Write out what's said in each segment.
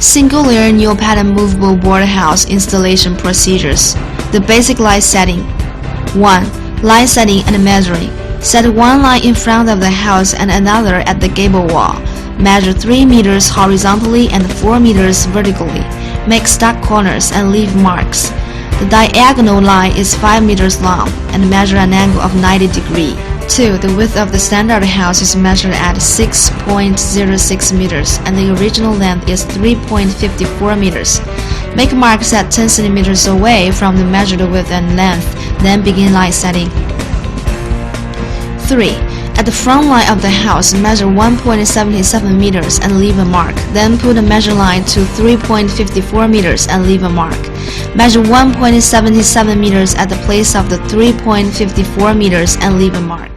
Single-layer neopattern movable board house installation procedures. The basic light setting. 1. Light setting and measuring. Set one line in front of the house and another at the gable wall. Measure 3 meters horizontally and 4 meters vertically. Make stack corners and leave marks. The diagonal line is 5 meters long and measure an angle of 90 degrees. 2. The width of the standard house is measured at 6.06 meters and the original length is 3.54 meters. Make marks at 10 centimeters away from the measured width and length, then begin light setting. 3. At the front line of the house, measure 1.77 meters and leave a mark. Then put a measure line to 3.54 meters and leave a mark. Measure 1.77 meters at the place of the 3.54 meters and leave a mark.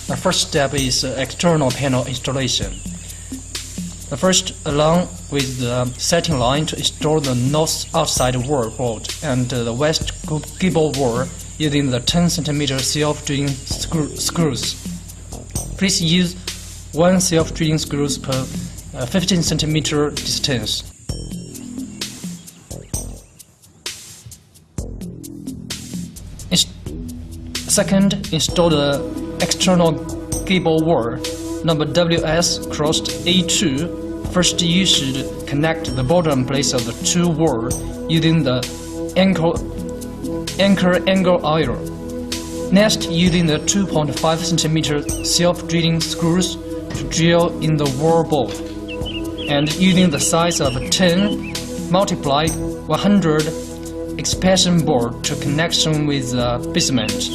The first step is external panel installation. The first, along with the setting line to install the north outside wall board and the west gable wall using the 10 cm self-drilling screws. Please use 1 self-drilling screws per 15 cm distance. Second, install the external gable wall number WS crossed A2. First, you should connect the bottom place of the two wall using the anchor angle iron. Next, using the 2.5 cm self-drilling screws to drill in the wall board, and using the size of 10 multiply 100 expansion board to connection with the basement.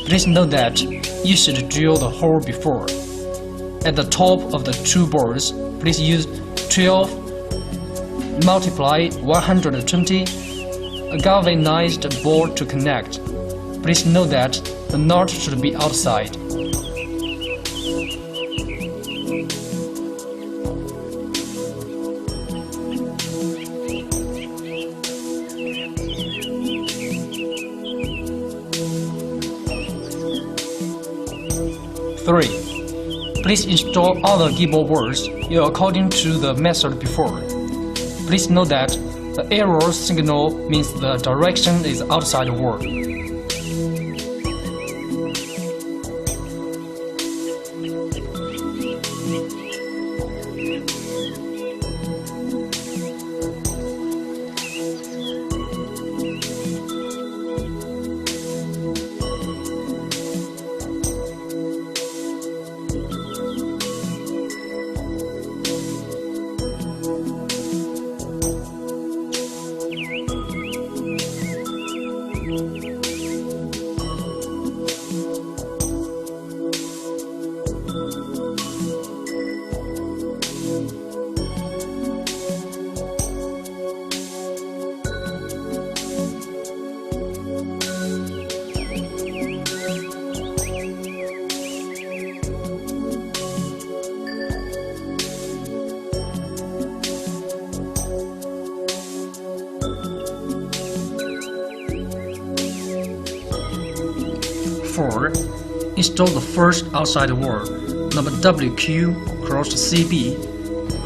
Please note that you should drill the hole before. At the top of the two boards, please use 12 multiply 120 a galvanized board to connect. Please note that the knot should be outside. Three. Please install all the gable walls according to the method before. Please note that the error signal means the direction is outside wall. Install the first outside wall, number WQ crossed CB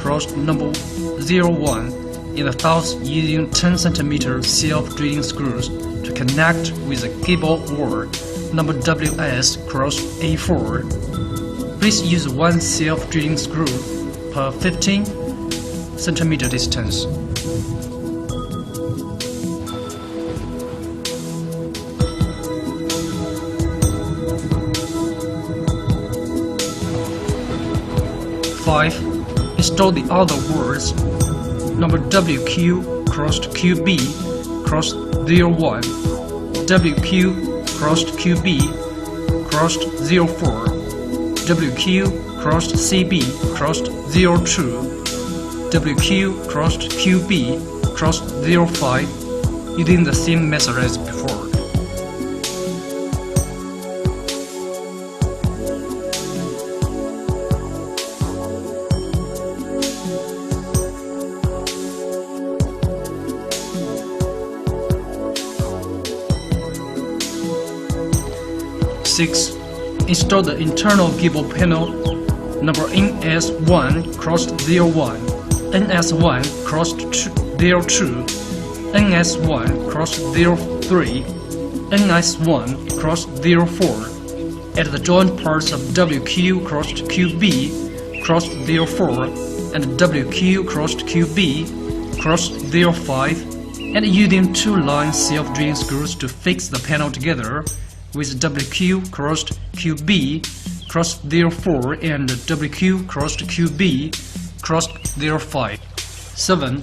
crossed number 01 in the south using 10 cm self-drilling screws to connect with the gable wall, number WS crossed A4. Please use 1 self-drilling screw per 15 cm distance. Install the other walls, number WQ crossed QB crossed 01, WQ crossed QB crossed 04, WQ crossed CB crossed 02, WQ crossed QB crossed 05 using the same method as before. 6. Install the internal gable panel number NS1 crossed 01, NS1 crossed 02, NS1 crossed 03, NS1 crossed 04, at the joint parts of WQ crossed QB crossed 04, and WQ crossed QB crossed 05, and using two line self-drilling screws to fix the panel together with WQ crossed QB crossed 04 and WQ crossed QB crossed 05. 7.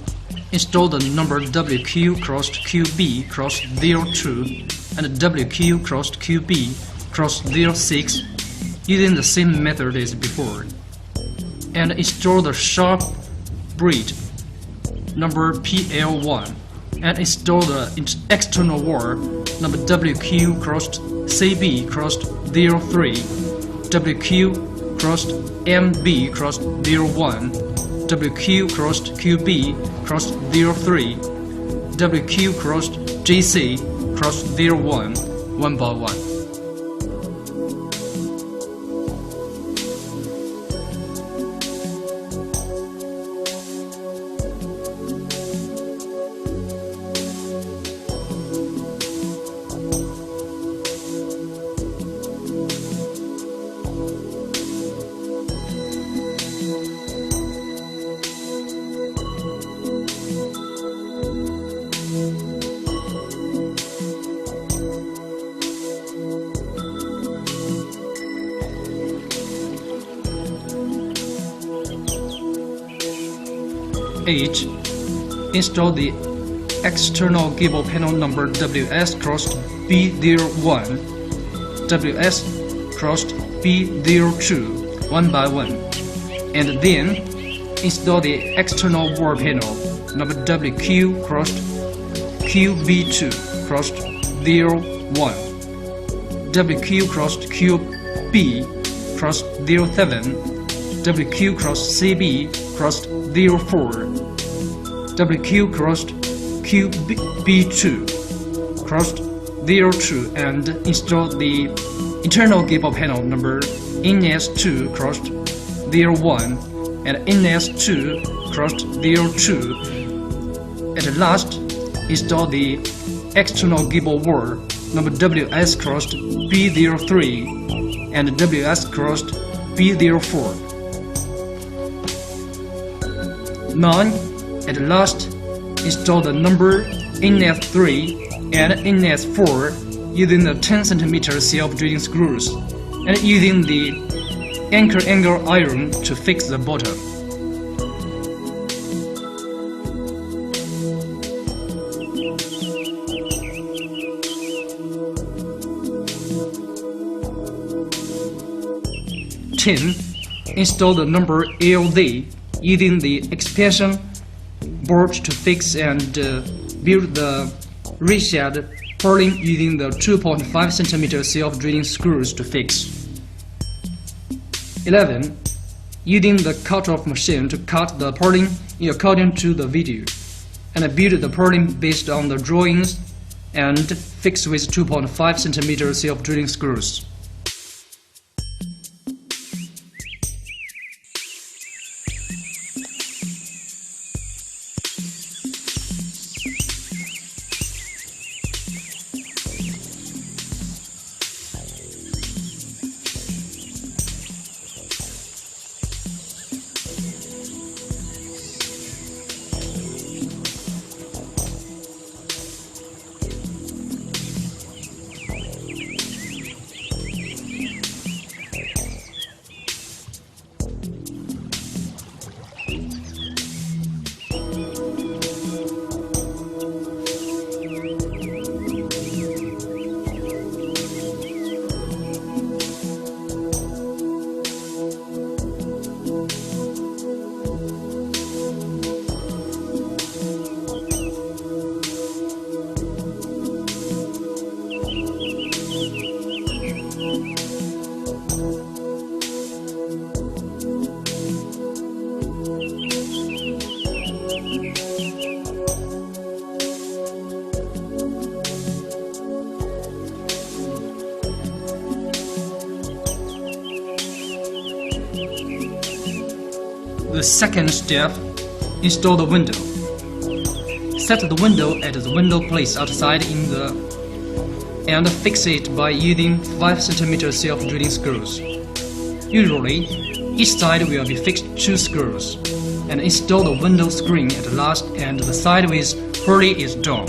Install the number WQ crossed QB crossed 02 and WQ crossed QB crossed 06 using the same method as before. And install the sharp braid number PL1 and install the external wire number WQ crossed CB crossed 03, WQ crossed MB crossed 01, WQ crossed QB crossed 03, WQ crossed GC crossed 01, one by one. H. Install the external gable panel number WS crossed B01, WS crossed B02, one by one, and then install the external wall panel number WQ crossed QB2 crossed 01, WQ crossed QB crossed 07, WQ crossed CB crossed 04, WQ crossed QB2 crossed 02, and install the internal gable panel number NS2 crossed 01 and NS2 crossed 02. At last, install the external gable wall number WS crossed B03 and WS crossed B04. 9. At last, install the number NS3 and NS4 using the 10 cm self-drilling screws and using the anchor angle iron to fix the bottom. Install the number LD using the expansion board to fix and build the reshed purlin using the 2.5 cm self-drilling screws to fix. 11. Using the cut-off machine to cut the purlin according to the video, and build the purlin based on the drawings and fix with 2.5 cm self-drilling screws. The second step, install the window. Set the window at the window place outside and fix it by using 5 cm self-drilling screws. Usually, each side will be fixed 2 screws, and install the window screen at last and the side with pulley is done.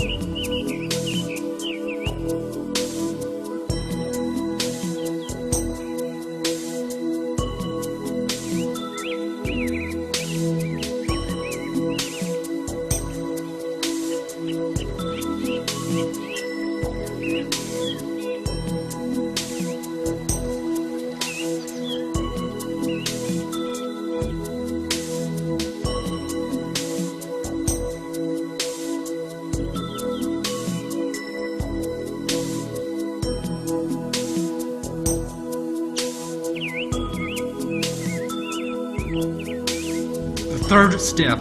Third step,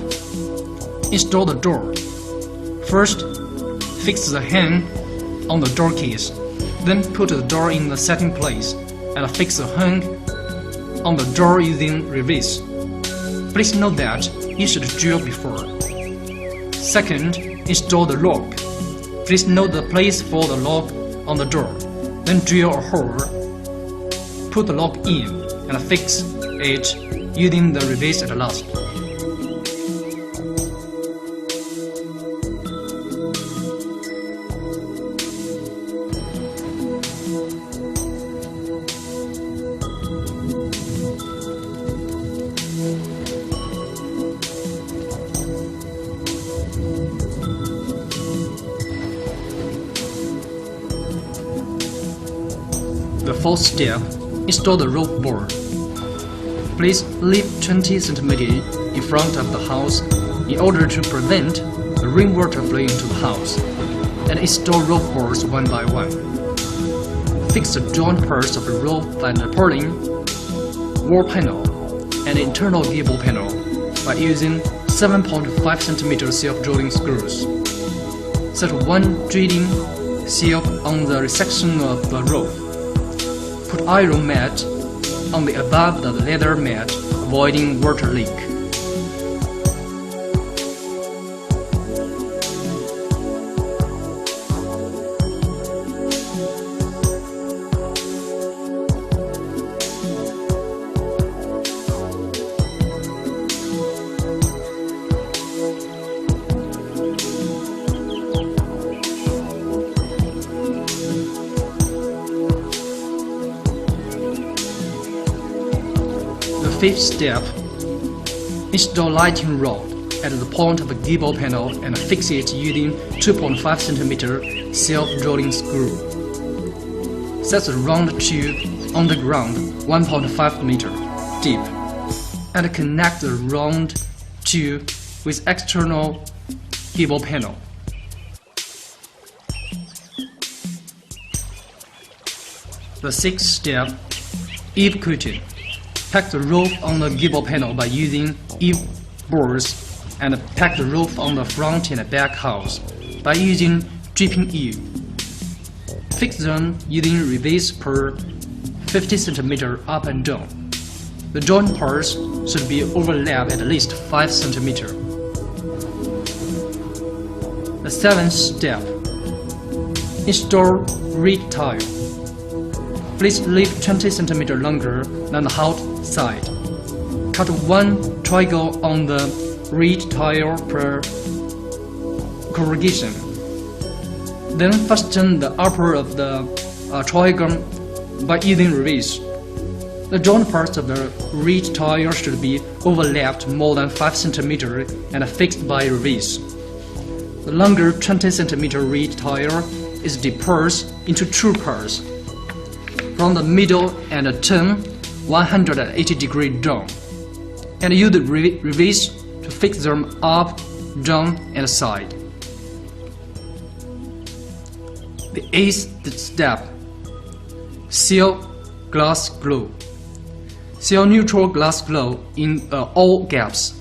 install the door. First, fix the hang on the door keys, then put the door in the setting place and fix the hang on the door using reverse. Please note that you should drill before. Second, install the lock. Please note the place for the lock on the door, then drill a hole, put the lock in and fix it using the reverse at last. The fourth step, install the roof board. Please leave 20 cm in front of the house in order to prevent the rainwater flowing into the house, and install roof boards one by one. Fix the joint parts of the roof by the purlin, wall panel, and internal gable panel by using 7.5 cm self-drilling screws. Set one drilling sieve on the section of the roof. Put iron mat on the above the leather mat, avoiding water leak. Fifth step, install lighting rod at the point of the gable panel and fix it using 2.5 cm self-drilling screw. Set the round tube underground 1.5 meter deep and connect the round tube with external gable panel. The sixth step, eave coating. Pack the roof on the gable panel by using eave boards and pack the roof on the front and back house by using dripping eave. Fix them using reverse per 50 cm up and down. The joint parts should be overlapped at least 5 cm. The seventh step, install reed tile. Please leave 20 cm longer than the outside. Cut one triangle on the reed tile per corrugation. Then fasten the upper of the triangle by using reverse. The joint parts of the reed tile should be overlapped more than 5 cm and fixed by reverse. The longer 20 cm reed tile is dispersed into 2 parts from the middle and turn 180 degrees down, and use the reverse to fix them up, down, and side. The eighth step, seal glass glue. Seal neutral glass glue in all gaps.